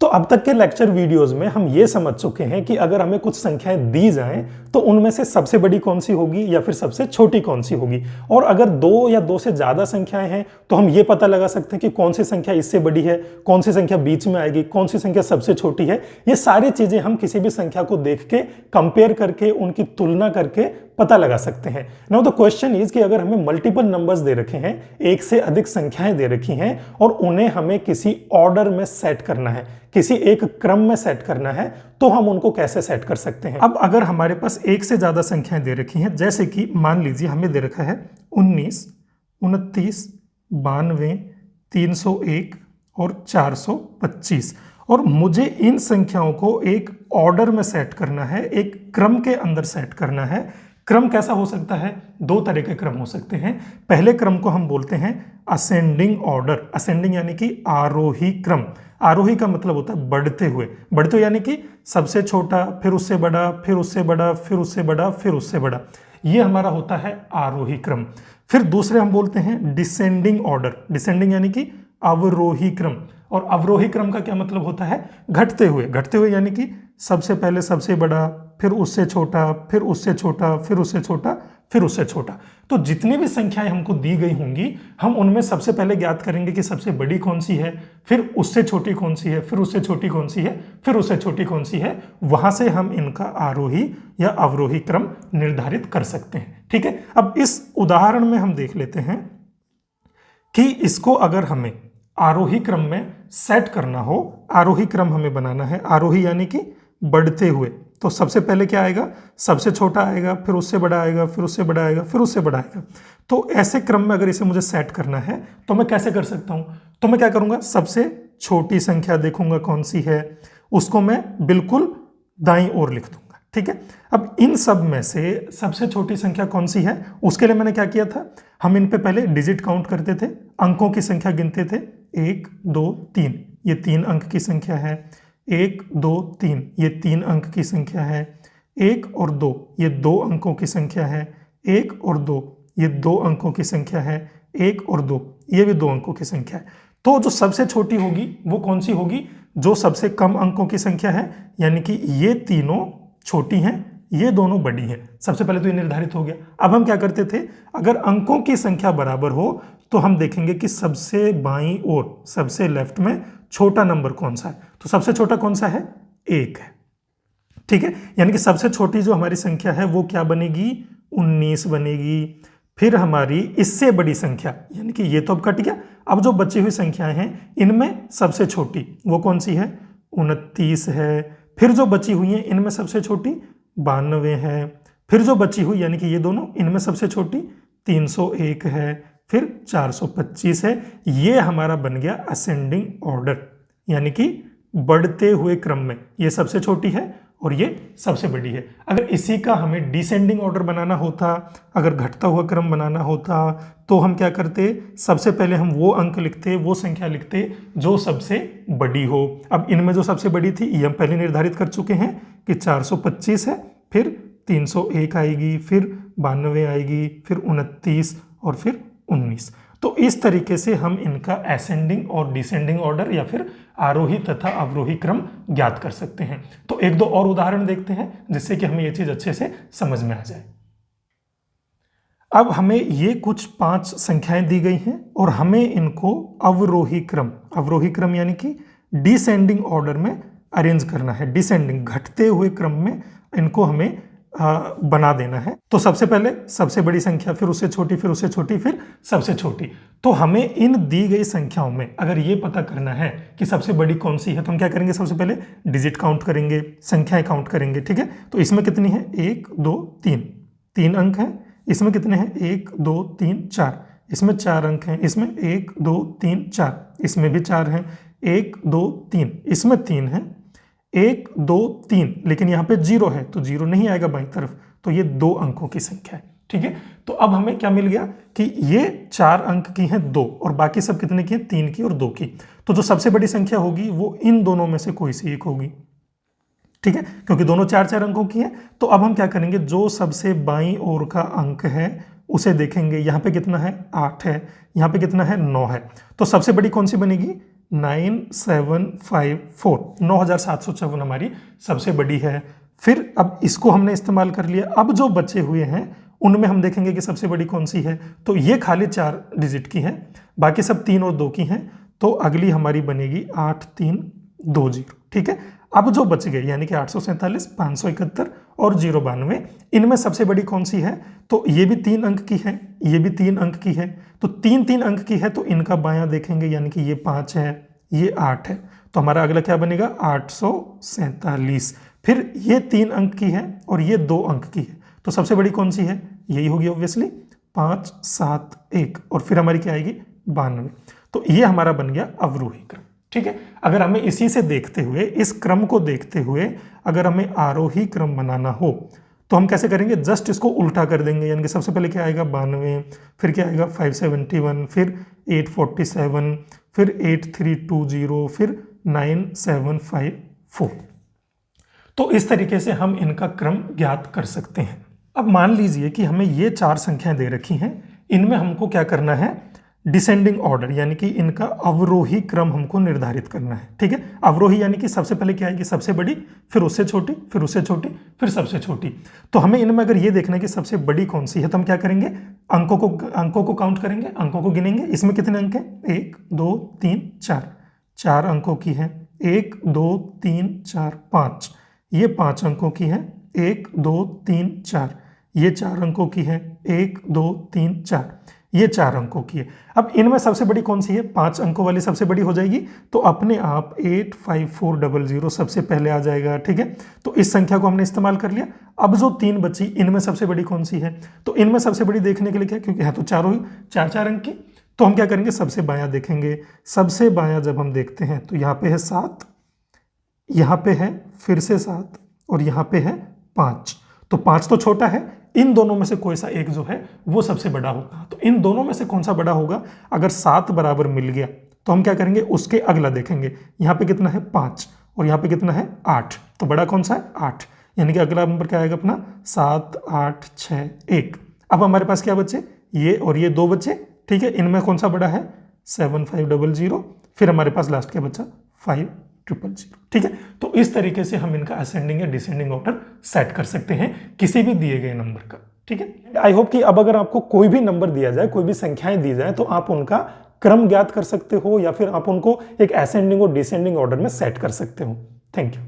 तो अब तक के लेक्चर वीडियोस में हम ये समझ चुके हैं कि अगर हमें कुछ संख्याएं दी जाएं तो उनमें से सबसे बड़ी कौन सी होगी या फिर सबसे छोटी कौन सी होगी। और अगर दो या दो से ज्यादा संख्याएं हैं तो हम ये पता लगा सकते हैं कि कौन सी संख्या इससे बड़ी है, कौन सी संख्या बीच में आएगी, कौन सी संख्या सबसे छोटी है। ये सारी चीजें हम किसी भी संख्या को देख के कंपेयर करके उनकी तुलना करके पता लगा सकते हैं। नाउ द क्वेश्चन इज कि अगर हमें मल्टीपल नंबर्स दे रखे हैं, एक से अधिक संख्याएं दे रखी हैं और उन्हें हमें किसी ऑर्डर में सेट करना है, किसी एक क्रम में सेट करना है, तो हम उनको कैसे सेट कर सकते हैं। अब अगर हमारे पास एक से ज्यादा संख्याएं दे रखी हैं, जैसे कि मान लीजिए हमें दे रखा है 19, 29, 92, 301 और 425 और मुझे इन संख्याओं को एक ऑर्डर में सेट करना है, एक क्रम के अंदर सेट करना है। क्रम कैसा हो सकता है? दो तरह के क्रम हो सकते हैं। पहले क्रम को हम बोलते हैं असेंडिंग ऑर्डर। असेंडिंग यानी कि आरोही क्रम। आरोही का मतलब होता है बढ़ते हुए। बढ़ते हुए यानी कि सबसे छोटा, फिर उससे बड़ा, फिर उससे बड़ा, फिर उससे बड़ा, फिर उससे बड़ा। ये हमारा होता है आरोही क्रम। फिर दूसरे हम बोलते हैं डिसेंडिंग ऑर्डर। डिसेंडिंग यानी कि अवरोही क्रम। और अवरोही क्रम का क्या मतलब होता है? घटते हुए। घटते हुए यानी कि सबसे पहले सबसे बड़ा, फिर उससे छोटा, फिर उससे छोटा, फिर उससे छोटा, फिर उससे छोटा। तो जितनी भी संख्याएं हमको दी गई होंगी, हम उनमें सबसे पहले ज्ञात करेंगे कि सबसे बड़ी कौन सी है, फिर उससे छोटी कौन सी है, फिर उससे छोटी कौन सी है, फिर उससे छोटी कौन सी है। वहां से हम इनका आरोही या अवरोही क्रम निर्धारित कर सकते हैं। ठीक है, अब इस उदाहरण में हम देख लेते हैं कि इसको अगर हमें आरोही क्रम में सेट करना हो, आरोही क्रम हमें बनाना है। आरोही यानी कि बढ़ते हुए। तो सबसे पहले क्या आएगा? सबसे छोटा आएगा, फिर उससे बड़ा आएगा, फिर उससे बड़ा आएगा, फिर उससे बड़ा आएगा। तो ऐसे क्रम में अगर इसे मुझे सेट करना है तो मैं कैसे कर सकता हूं? तो मैं क्या करूंगा? सबसे छोटी संख्या देखूंगा कौन सी है, उसको मैं बिल्कुल दाईं ओर लिख दूंगा। ठीक है, अब इन सब में से सबसे छोटी संख्या कौन सी है, उसके लिए मैंने क्या किया था? हम इन पे पहले डिजिट काउंट करते थे, अंकों की संख्या गिनते थे। 1, 2, 3, ये 3 अंक की संख्या है। 1, 2, 3, ये 3 अंक की संख्या है। 1 और 2, ये 2 अंकों की संख्या है। 1 और 2, ये 2 अंकों की संख्या है। 1 और 2, ये भी 2 अंकों की संख्या है। तो जो सबसे छोटी होगी वो कौन सी होगी? जो सबसे कम अंकों की संख्या है, यानी कि ये तीनों छोटी हैं, ये दोनों बड़ी हैं। सबसे पहले तो ये निर्धारित हो गया। अब हम क्या करते थे? अगर अंकों की संख्या बराबर हो तो हम देखेंगे कि सबसे बाईं ओर, सबसे लेफ्ट में छोटा नंबर कौन सा है। तो सबसे छोटा कौन सा है? 1 है। ठीक है, यानी कि सबसे छोटी जो हमारी संख्या है वो क्या बनेगी? 19 बनेगी। फिर हमारी इससे बड़ी संख्या, यानी कि ये तो अब कट गया, अब जो बची हुई संख्याएं हैं इनमें सबसे छोटी वो कौन सी है? 29 है। फिर जो बची हुई है इनमें सबसे छोटी 92 है। फिर जो बची हुई, यानी कि ये दोनों, इनमें सबसे छोटी 301 है। फिर 425 है। ये हमारा बन गया असेंडिंग ऑर्डर, यानी कि बढ़ते हुए क्रम में ये सबसे छोटी है और ये सबसे बड़ी है। अगर इसी का हमें डिसेंडिंग ऑर्डर बनाना होता, अगर घटता हुआ क्रम बनाना होता, तो हम क्या करते? सबसे पहले हम वो अंक लिखते, वो संख्या लिखते जो सबसे बड़ी हो। अब इनमें जो सबसे बड़ी थी ये हम पहले निर्धारित कर चुके हैं कि 425 है। फिर 301 आएगी, फिर 92 आएगी, फिर 29 और फिर 19। तो इस तरीके से हम इनका असेंडिंग और डिसेंडिंग ऑर्डर या फिर आरोही तथा अवरोही क्रम ज्ञात कर सकते हैं। तो एक दो और उदाहरण देखते हैं जिससे कि हमें यह चीज अच्छे से समझ में आ जाए। अब हमें ये कुछ 5 संख्याएं दी गई हैं और हमें इनको अवरोही क्रम यानी कि डिसेंडिंग ऑर्डर में अरेंज करना है। डिसेंडिंग, घटते हुए क्रम में इनको हमें बना देना है। तो सबसे पहले सबसे बड़ी संख्या, फिर उससे छोटी, फिर उससे छोटी, फिर सबसे छोटी। तो हमें इन दी गई संख्याओं में अगर ये पता करना है कि सबसे बड़ी कौन सी है तो हम क्या करेंगे? सबसे पहले डिजिट काउंट करेंगे, संख्याएं काउंट करेंगे। ठीक है, तो इसमें कितनी है? 1, 2, 3, 3 अंक हैं। इसमें कितने हैं? 1, 2, 3, 4। इसमें 4 अंक हैं। इसमें 1, 2, 3, 4। इसमें भी 4 हैं। 1, 2, 3, इसमें 3 है। 1, 2, 3, लेकिन यहाँ पे 0 है तो 0 नहीं आएगा बाईं तरफ, तो ये 2 अंकों की संख्या है। ठीक है, तो अब हमें क्या मिल गया कि ये 4 अंक की हैं 2 और बाकी सब कितने की हैं? 3 की और 2 की। तो जो सबसे बड़ी संख्या होगी वो इन दोनों में से कोई सी एक होगी। ठीक है, क्योंकि दोनों 4-4 अंकों की हैं। तो अब हम क्या करेंगे? जो सबसे बाईं ओर का अंक है उसे देखेंगे। यहाँ पे कितना है? 8 है। यहाँ पे कितना है? 9 है। तो सबसे बड़ी कौन सी बनेगी? 9754, 9754 हमारी सबसे बड़ी है। फिर अब इसको हमने इस्तेमाल कर लिया। अब जो बचे हुए हैं उनमें हम देखेंगे कि सबसे बड़ी कौन सी है, तो ये खाली 4 डिजिट की है, बाकी सब 3 और 2 की हैं। तो अगली हमारी बनेगी 8320। ठीक है, अब जो बच गए यानी कि 847, 571 और 092, इनमें सबसे बड़ी कौन सी है, तो ये भी 3 अंक की है, ये भी 3 अंक की है। तो 3 अंक की है, तो इनका बायां देखेंगे यानी कि ये 5 है, ये 8 है, तो हमारा अगला क्या बनेगा 847। फिर ये 3 अंक की है और ये 2 अंक की है, तो सबसे बड़ी कौन सी है, यही होगी ऑब्वियसली 571, और फिर हमारी क्या आएगी 92। तो ये हमारा बन गया अवरोही क्रम। ठीक है, अगर हमें इसी से देखते हुए, इस क्रम को देखते हुए अगर हमें आरोही क्रम बनाना हो तो हम कैसे करेंगे, जस्ट इसको उल्टा कर देंगे। यानी कि सबसे पहले क्या आएगा 92, फिर क्या आएगा 571, फिर 847, फिर 8320, फिर 9754। तो इस तरीके से हम इनका क्रम ज्ञात कर सकते हैं। अब मान लीजिए कि हमें ये 4 संख्याएं दे रखी हैं, इनमें हमको क्या करना है, डिसेंडिंग ऑर्डर यानी कि इनका अवरोही क्रम हमको निर्धारित करना है। ठीक है, अवरोही यानी कि सबसे पहले क्या आएगी सबसे बड़ी, फिर उससे छोटी, फिर उससे छोटी, फिर सबसे छोटी। तो हमें इनमें अगर ये देखना है कि सबसे बड़ी कौन सी है, तो हम क्या करेंगे, अंकों को काउंट करेंगे, अंकों को गिनेंगे। इसमें कितने अंक हैं, 1 2 3 4, 4 अंकों की है। 1 2 3 4 5, ये 5 अंकों की है। 1 2 3 4, ये 4 अंकों की है। 1 2 3 4, ये 4 अंकों की है। अब इनमें सबसे बड़ी कौन सी है, 5 अंकों वाली सबसे बड़ी हो जाएगी, तो अपने आप 85400 सबसे पहले आ जाएगा। ठीक है, तो इस संख्या को हमने इस्तेमाल कर लिया। अब जो 3 बची, इनमें सबसे बड़ी कौन सी है, तो इनमें सबसे बड़ी देखने के लिए क्या, क्योंकि है तो चारों ही 4 अंक की, तो हम क्या करेंगे, सबसे बायां देखेंगे। सबसे बायां जब हम देखते हैं तो यहाँ पे है 7, यहाँ पे है फिर से 7, और यहाँ पे है 5। तो 5 तो छोटा है, इन दोनों में से कोई सा एक जो है वो सबसे बड़ा होगा। तो इन दोनों में से कौन सा बड़ा होगा, अगर 7 बराबर मिल गया तो हम क्या करेंगे, उसके अगला देखेंगे। यहाँ पे कितना है 5, और यहाँ पे कितना है 8, तो बड़ा कौन सा है 8, यानी कि अगला नंबर क्या आएगा अपना 7 8 6 1। अब हमारे पास क्या बचे, ये और ये 2 बचे। ठीक है, इनमें कौन सा बड़ा है 7500, फिर हमारे पास लास्ट क्या बचा 5000। ठीक है, तो इस तरीके से हम इनका असेंडिंग या डिसेंडिंग ऑर्डर सेट कर सकते हैं किसी भी दिए गए नंबर का। ठीक है, आई होप कि अब अगर आपको कोई भी नंबर दिया जाए, कोई भी संख्याएं दी जाए, तो आप उनका क्रम ज्ञात कर सकते हो या फिर आप उनको एक असेंडिंग और डिसेंडिंग ऑर्डर में सेट कर सकते हो। Thank you.